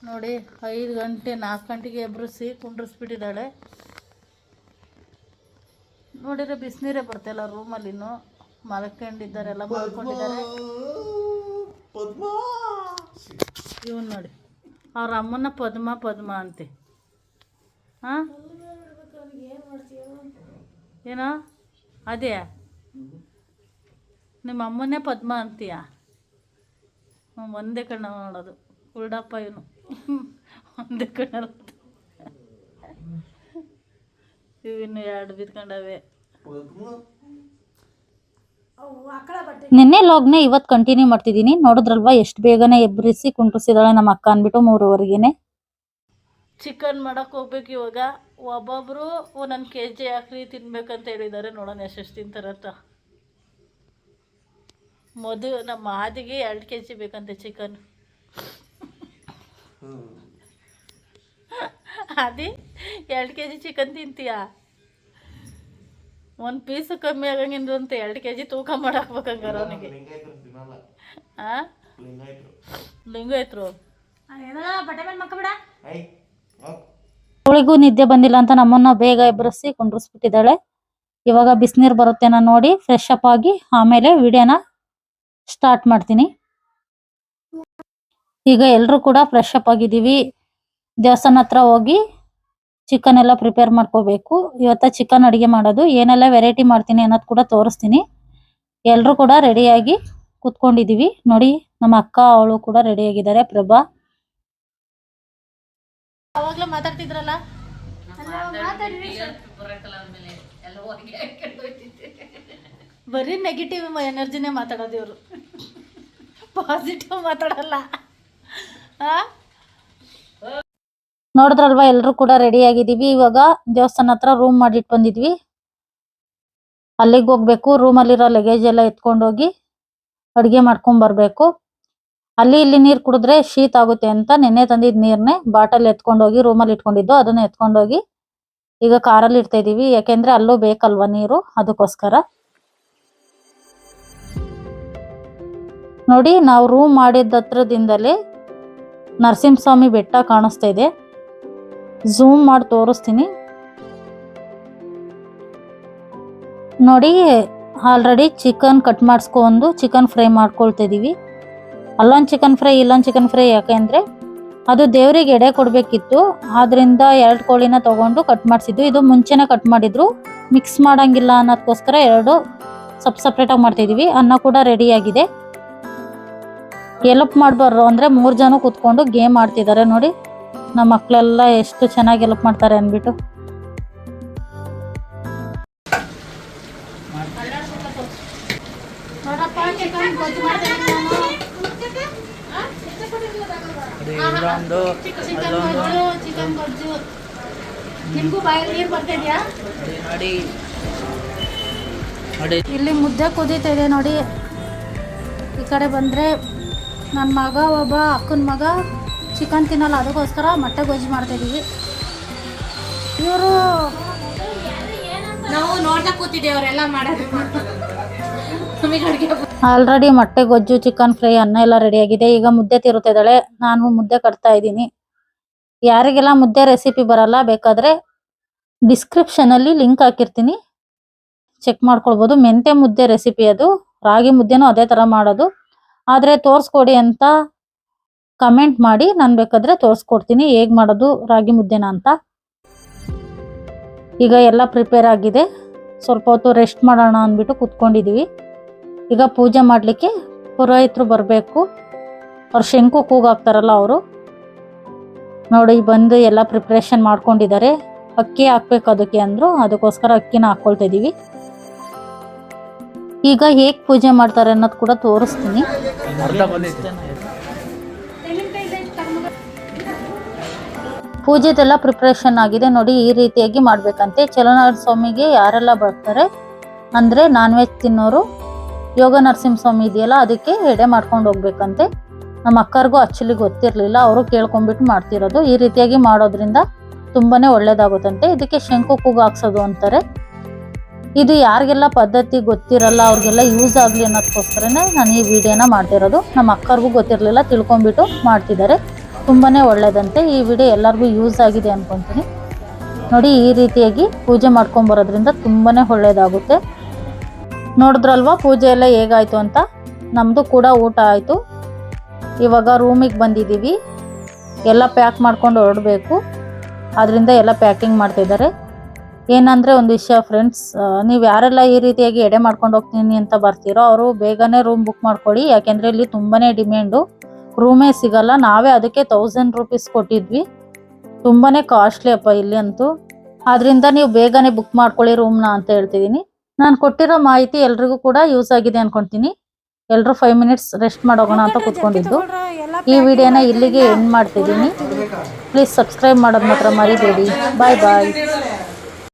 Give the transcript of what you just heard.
ನೋಡಿ 5 ಗಂಟೆ 4 ಗಂಟೆಗೆ ಎಬ್ರಿಸಿ ಕುಂಡ್ರಿಸ್ಬಿಟ್ಟಿದ್ದಾಳೆ. ನೋಡಿದ್ರೆ ಬಿಸಿನೀರೇ ಬರ್ತಾಯಿಲ್ಲ ರೂಮಲ್ಲಿ. ಇನ್ನೂ ಮಲ್ಕೊಂಡಿದ್ದಾರೆ, ಎಲ್ಲ ಮಲ್ಕೊಂಡಿದ್ದಾರೆ. ಇವನು ನೋಡಿ ಅವ್ರ ಅಮ್ಮನ ಪದ್ಮ ಅಂತೆ. ಹಾಂ ಏನೋ ಅದೇ ನಿಮ್ಮ ಅಮ್ಮನೇ ಪದ್ಮ ಅಂತೀಯ? ಒಂದೇ ಕಣ್ಣ ನೋಡೋದು ಕುರುಡಪ್ಪ ಇವನು. ಒಂದೇ ಕಣ್ಣ ಇವಿನ್ನು 2 ಬಿದ್ಕೊಂಡವೆ. ನಿನ್ನೆ ಲಾಗ್ನೇ ಇವತ್ತು ಕಂಟಿನ್ಯೂ ಮಾಡ್ತಿದ್ದೀನಿ. ನೋಡಿದ್ರಲ್ವಾ ಎಷ್ಟು ಬೇಗನೆ ಎಬ್ಬರಿಸಿ ಕುಂಡ್ರಿಸಿದಾಳೆ ನಮ್ಮ ಅಕ್ಕ ಅಂದ್ಬಿಟ್ಟು 3:30ಗೆ. ಚಿಕನ್ ಮಾಡೋಕೆ ಹೋಗ್ಬೇಕು ಇವಾಗ. ಒಬ್ಬೊಬ್ಬರು ಒಂದೊಂದು kg ಹಾಕ್ರಿ ತಿನ್ಬೇಕಂತ ಹೇಳಿದ್ದಾರೆ. ನೋಡೋಣ ಎಷ್ಟೆಷ್ಟು ತಿಂತಾರಂತ. ನಮ್ಮ ಮಾದಿಗೆ 2 kg ಬೇಕಂತೆ ಚಿಕನ್. ಅದೇ 2 kg ಚಿಕನ್ ತಿಂತೀಯಾ? 1 ಪೀಸು ಕಮ್ಮಿ ಆಗಂಗಿಂದು ಅಂತ 2 kg ತೂಕ ಮಾಡಾಕ್ಬೇಕಂಗಾರ ಅವನಿಗೆ. ಹಾಂ ಲಿಂಗಾಯ್ತರು ಅವಳಿಗೂ ನಿದ್ದೆ ಬಂದಿಲ್ಲ ಅಂತ ನಮ್ಮನ್ನ ಬೇಗ ಎಬ್ಬರಿಸಿ ಕುಂಡ್ರಿಸ್ಬಿಟ್ಟಿದ್ದಾಳೆ. ಇವಾಗ ಬಿಸಿನೀರು ಬರುತ್ತೇನೋ ನೋಡಿ ಫ್ರೆಶ್ ಅಪ್ ಆಗಿ ಆಮೇಲೆ ವಿಡಿಯೋನ ಸ್ಟಾರ್ಟ್ ಮಾಡ್ತೀನಿ. ಈಗ ಎಲ್ಲರೂ ಕೂಡ ಫ್ರೆಶ್ ಅಪ್ ಆಗಿದ್ದೀವಿ. ದೇವಸ್ಥಾನ ಹತ್ರ ಹೋಗಿ ಚಿಕನ್ ಎಲ್ಲ ಪ್ರಿಪೇರ್ ಮಾಡ್ಕೋಬೇಕು. ಇವತ್ತ ಚಿಕನ್ ಅಡುಗೆ ಮಾಡೋದು, ಏನೆಲ್ಲ ವೆರೈಟಿ ಮಾಡ್ತೀನಿ ಅನ್ನೋದು ಕೂಡ ತೋರಿಸ್ತೀನಿ. ಎಲ್ಲರೂ ಕೂಡ ರೆಡಿಯಾಗಿ ಕುತ್ಕೊಂಡಿದ್ದೀವಿ. ನೋಡಿ ನಮ್ಮ ಅಕ್ಕ ಅವಳು ಕೂಡ ರೆಡಿಯಾಗಿದ್ದಾರೆ. ಪ್ರಭಾ ಅವಾಗಲೂ ಮಾತಾಡ್ತಿದ್ರಲ್ಲ, ಬರೀ ನೆಗೆಟಿವ್ ಎನರ್ಜಿನೇ ಮಾತಾಡೋದು ಇವರು, ಪಾಸಿಟಿವ್ ಮಾತಾಡಲ್ಲ. ನೋಡಿದ್ರಲ್ವಾ ಎಲ್ಲರೂ ಕೂಡ ರೆಡಿ ಆಗಿದ್ದೀವಿ. ಇವಾಗ ದೇವಸ್ಥಾನ ಹತ್ರ ರೂಮ್ ಮಾಡಿಟ್ಟು ಬಂದಿದ್ವಿ. ಅಲ್ಲಿಗೆ ಹೋಗ್ಬೇಕು. ರೂಮಲ್ಲಿರೋ ಲಗೇಜ್ ಎಲ್ಲ ಎತ್ಕೊಂಡೋಗಿ ಅಡುಗೆ ಮಾಡ್ಕೊಂಡ್ ಬರ್ಬೇಕು. ಅಲ್ಲಿ ಇಲ್ಲಿ ನೀರು ಕುಡಿದ್ರೆ ಶೀತ ಆಗುತ್ತೆ ಅಂತ ನೆನ್ನೆ ತಂದಿದ್ ನೀರ್ನೇ ಬಾಟಲ್ ಎತ್ಕೊಂಡೋಗಿ ರೂಮಲ್ಲಿ ಇಟ್ಕೊಂಡಿದ್ದು, ಅದನ್ನ ಎತ್ಕೊಂಡೋಗಿ ಈಗ ಕಾರಲ್ಲಿ ಇಡ್ತಾ ಇದೀವಿ. ಯಾಕೆಂದ್ರೆ ಅಲ್ಲೂ ಬೇಕಲ್ವಾ ನೀರು, ಅದಕ್ಕೋಸ್ಕರ. ನೋಡಿ ನಾವು ರೂಮ್ ಮಾಡಿದ ಹತ್ರದಿಂದಲೇ ನರಸಿಂಹಸ್ವಾಮಿ ಬೆಟ್ಟ ಕಾಣಿಸ್ತಾ ಇದೆ. ಝೂಮ್ ಮಾಡಿ ತೋರಿಸ್ತೀನಿ ನೋಡಿ. ಆಲ್ರೆಡಿ ಚಿಕನ್ ಕಟ್ ಮಾಡಿಸ್ಕೊಂಡು ಚಿಕನ್ ಫ್ರೈ ಮಾಡ್ಕೊಳ್ತಾ ಇದೀವಿ. ಅಲ್ಲೊಂದು ಚಿಕನ್ ಫ್ರೈ ಇಲ್ಲೊಂದು ಚಿಕನ್ ಫ್ರೈ. ಯಾಕೆಂದ್ರೆ ಅದು ದೇವರಿಗೆ ಎಡೆ ಕೊಡ್ಬೇಕಿತ್ತು, ಆದ್ರಿಂದ 2 ಕೋಳಿನ ತಗೊಂಡು ಕಟ್ ಮಾಡಿಸಿದ್ದು. ಇದು ಮುಂಚೆನೆ ಕಟ್ ಮಾಡಿದ್ರು, ಮಿಕ್ಸ್ ಮಾಡಂಗಿಲ್ಲ ಅನ್ನೋದಕ್ಕೋಸ್ಕರ 2 ಸಪ್ರೇಟ್ ಆಗಿ ಮಾಡ್ತಾ ಇದೀವಿ. ಅನ್ನ ಕೂಡ ರೆಡಿ ಆಗಿದೆ. ಎಲ್ಪ್ ಮಾಡ್ಬಾರ್ದು ಅಂದ್ರೆ 3 ಜನ ಕೂತ್ಕೊಂಡು ಗೇಮ್ ಆಡ್ತಿದ್ದಾರೆ. ನೋಡಿ ನಮ್ಮ ಮಕ್ಕಳೆಲ್ಲ ಎಷ್ಟು ಚೆನ್ನಾಗಿ ಎಲ್ಪ್ ಮಾಡ್ತಾರೆ ಅಂದ್ಬಿಟ್ಟು. ಇಲ್ಲಿ ಮುದ್ದೆ ಕುದೀತಾ ಇದೆ ನೋಡಿ. ಈ ಕಡೆ ಬಂದ್ರೆ ನನ್ನ ಮಗ, ಒಬ್ಬ ಅಕ್ಕನ ಮಗ ಚಿಕನ್ ತಿನ್ನಲ್ಲ, ಅದಕ್ಕೋಸ್ಕರ ಮೊಟ್ಟೆ ಗೊಜ್ಜು ಮಾಡ್ತಾ ಇದೀವಿ. ಇವರು ನಾವು ನೋಡ್ತಾ ಕೂತಿದ್ದೀವಿ ಅವರೆಲ್ಲ ಮಾಡೋದು. ಆಲ್ರೆಡಿ ಮೊಟ್ಟೆ ಗೊಜ್ಜು, ಚಿಕನ್ ಫ್ರೈ, ಅನ್ನ ಎಲ್ಲ ರೆಡಿ ಆಗಿದೆ. ಈಗ ಮುದ್ದೆ ತಿರುತ್ತಾ ಇದ್ದಾಳೆ. ನಾನು ಮುದ್ದೆ ಕಟ್ತಾ ಇದ್ದೀನಿ. ಯಾರಿಗೆಲ್ಲ ಮುದ್ದೆ ರೆಸಿಪಿ ಬರಲ್ಲ ಬೇಕಾದ್ರೆ ಡಿಸ್ಕ್ರಿಪ್ಷನ್ ಅಲ್ಲಿ ಲಿಂಕ್ ಹಾಕಿರ್ತೀನಿ, ಚೆಕ್ ಮಾಡ್ಕೊಳ್ಬಹುದು. ಮೆಂತೆ ಮುದ್ದೆ ರೆಸಿಪಿ ಅದು. ರಾಗಿ ಮುದ್ದೆನೂ ಅದೇ ತರ ಮಾಡೋದು. ಆದ್ರೆ ತೋರ್ಸ್ಕೊಡಿ ಅಂತ ಕಮೆಂಟ್ ಮಾಡಿ, ನಾನು ಬೇಕಾದ್ರೆ ತೋರಿಸ್ಕೊಡ್ತೀನಿ ಹೇಗ್ ಮಾಡೋದು ರಾಗಿ ಮುದ್ದೆನ ಅಂತ. ಈಗ ಎಲ್ಲ ಪ್ರಿಪೇರ್ ಆಗಿದೆ. ಸ್ವಲ್ಪ ಹೊತ್ತು ರೆಸ್ಟ್ ಮಾಡೋಣ ಅಂದ್ಬಿಟ್ಟು ಕುತ್ಕೊಂಡಿದೀವಿ. ಈಗ ಪೂಜೆ ಮಾಡ್ಲಿಕ್ಕೆ ಪುರೋಹಿತರು ಬರಬೇಕು. ಅವ್ರು ಶಂಕು ಕೂಗಾಕ್ತಾರಲ್ಲ ಅವರು. ನೋಡಿ ಬಂದು ಎಲ್ಲ ಪ್ರಿಪ್ರೇಷನ್ ಮಾಡ್ಕೊಂಡಿದ್ದಾರೆ. ಅಕ್ಕಿ ಹಾಕ್ಬೇಕು ಅದಕ್ಕೆ ಅಂದ್ರು, ಅದಕ್ಕೋಸ್ಕರ ಅಕ್ಕಿನ ಹಾಕೊಳ್ತಾ ಇದೀವಿ. ಈಗ ಹೇಗ್ ಪೂಜೆ ಮಾಡ್ತಾರೆ ಅನ್ನೋದು ಕೂಡ ತೋರಿಸ್ತೀನಿ. ಪೂಜೆದೆಲ್ಲ ಪ್ರಿಪ್ರೇಷನ್ ಆಗಿದೆ ನೋಡಿ. ಈ ರೀತಿಯಾಗಿ ಮಾಡ್ಬೇಕಂತೆ. ಚಲನರಸಿಂಹ ಸ್ವಾಮಿಗೆ ಯಾರೆಲ್ಲ ಬರ್ತಾರೆ ಅಂದ್ರೆ ನಾನ್ ವೆಜ್ ತಿನ್ನೋರು, ಯೋಗ ನರಸಿಂಹ ಸ್ವಾಮಿ ಇದೆಯಲ್ಲ ಅದಕ್ಕೆ ಎಡೆ ಮಾಡ್ಕೊಂಡು ಹೋಗ್ಬೇಕಂತೆ. ನಮ್ಮ ಅಕ್ಕರ್ಗೂ ಆಕ್ಚುಲಿ ಗೊತ್ತಿರ್ಲಿಲ್ಲ, ಅವರು ಕೇಳ್ಕೊಂಡ್ಬಿಟ್ಟು ಮಾಡ್ತಿರೋದು. ಈ ರೀತಿಯಾಗಿ ಮಾಡೋದ್ರಿಂದ ತುಂಬಾನೇ ಒಳ್ಳೇದಾಗುತ್ತಂತೆ. ಇದಕ್ಕೆ ಶಂಕು ಕೂಗು ಹಾಕ್ಸೋದು ಅಂತಾರೆ. ಇದು ಯಾರಿಗೆಲ್ಲ ಪದ್ಧತಿ ಗೊತ್ತಿರಲ್ಲ ಅವ್ರಿಗೆಲ್ಲ ಯೂಸ್ ಆಗ್ಲಿ ಅನ್ನೋದಕ್ಕೋಸ್ಕರನೇ ನಾನು ಈ ವಿಡಿಯೋನ ಮಾಡ್ತಿರೋದು. ನಮ್ಮ ಅಕ್ಕರ್ಗೂ ಗೊತ್ತಿರಲಿಲ್ಲ, ತಿಳ್ಕೊಂಡ್ಬಿಟ್ಟು ಮಾಡ್ತಿದ್ದಾರೆ. ತುಂಬಾ ಒಳ್ಳೆಯದಂತೆ. ಈ ವಿಡಿಯೋ ಎಲ್ಲರಿಗೂ ಯೂಸ್ ಆಗಿದೆ ಅಂದ್ಕೊತೀನಿ. ನೋಡಿ, ಈ ರೀತಿಯಾಗಿ ಪೂಜೆ ಮಾಡ್ಕೊಂಬರೋದ್ರಿಂದ ತುಂಬಾ ಒಳ್ಳೆಯದಾಗುತ್ತೆ. ನೋಡಿದ್ರಲ್ವಾ ಪೂಜೆ ಎಲ್ಲ ಹೇಗಾಯಿತು ಅಂತ. ನಮ್ಮದು ಕೂಡ ಊಟ ಆಯಿತು. ಇವಾಗ ರೂಮಿಗೆ ಬಂದಿದ್ದೀವಿ. ಎಲ್ಲ ಪ್ಯಾಕ್ ಮಾಡ್ಕೊಂಡು ಹೊರಡಬೇಕು. ಅದರಿಂದ ಎಲ್ಲ ಪ್ಯಾಕಿಂಗ್ ಮಾಡ್ತಿದ್ದಾರೆ. ಏನಂದರೆ ಒಂದು ವಿಷಯ ಫ್ರೆಂಡ್ಸ್, ನೀವು ಯಾರೆಲ್ಲ ಈ ರೀತಿಯಾಗಿ ಎಡೆ ಮಾಡ್ಕೊಂಡು ಹೋಗ್ತೀನಿ ಅಂತ ಬರ್ತೀರೋ ಅವರು ಬೇಗನೆ ರೂಮ್ ಬುಕ್ ಮಾಡ್ಕೊಳ್ಳಿ. ಯಾಕೆಂದರೆ ಇಲ್ಲಿ ತುಂಬಾ ಡಿಮ್ಯಾಂಡು, ರೂಮೇ ಸಿಗಲ್ಲ. ನಾವೇ ಅದಕ್ಕೆ 1000 ರೂಪೀಸ್ ಕೊಟ್ಟಿದ್ವಿ. ತುಂಬಾ ಕಾಸ್ಟ್ಲಿ ಅಪ್ಪ ಇಲ್ಲಿ ಅಂತೂ. ಆದ್ದರಿಂದ ನೀವು ಬೇಗನೆ ಬುಕ್ ಮಾಡ್ಕೊಳ್ಳಿ ರೂಮ್ನ ಅಂತ ಹೇಳ್ತಿದ್ದೀನಿ. ನಾನು ಕೊಟ್ಟಿರೋ ಮಾಹಿತಿ ಎಲ್ರಿಗೂ ಕೂಡ ಯೂಸ್ ಆಗಿದೆ ಅನ್ಕೊತೀನಿ. ಎಲ್ಲರೂ 5 ಮಿನಿಟ್ಸ್ ರೆಸ್ಟ್ ಮಾಡೋಗೋಣ ಅಂತ ಕೂತ್ಕೊಂಡಿದ್ದು. ಈ ವಿಡಿಯೋನ ಇಲ್ಲಿಗೆ ಎಂಡ್ ಮಾಡ್ತಿದ್ದೀನಿ. ಪ್ಲೀಸ್ ಸಬ್ಸ್ಕ್ರೈಬ್ ಮಾಡೋದು ಮಾತ್ರ ಮರಿಬೇಡಿ. ಬಾಯ್ ಬಾಯ್.